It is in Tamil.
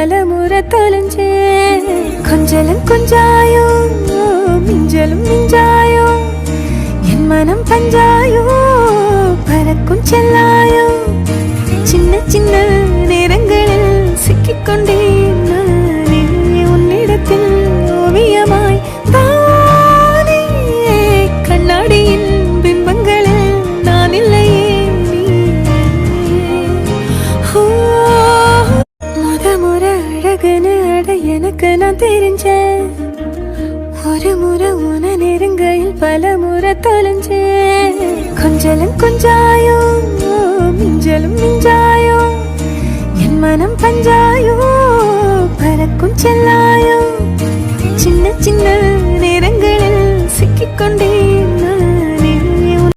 பல முறை தொலைஞ்சே கொஞ்சலும் கொஞ்சாயோ மிஞ்சலும் மிஞ்சாயோ என் மனம் பஞ்சாயோ பறக்கும் செல்லாயோ சின்ன சின்ன நேரங்களில் சிக்கிக்கொண்டேன் நானே உன்னிடத்தில் ஓவியமாய் தானே கண்ணாடியின் பிம்பங்களில் நான் இல்லையே முறை அழகுன்னு அட எனக்கு நான் தெரிஞ்சேன் ஒரு முறை உன நெருங்கையில் பல முறை தொலைஞ்சேன் கொஞ்சலும் கொஞ்சாயோ மிஞ்சலும் மிஞ்சாயோ என் மனம் பஞ்சாயோ பறக்கும் செல்லாயோ சின்ன சின்ன நேரங்களில் சிக்கிக்கொண்டே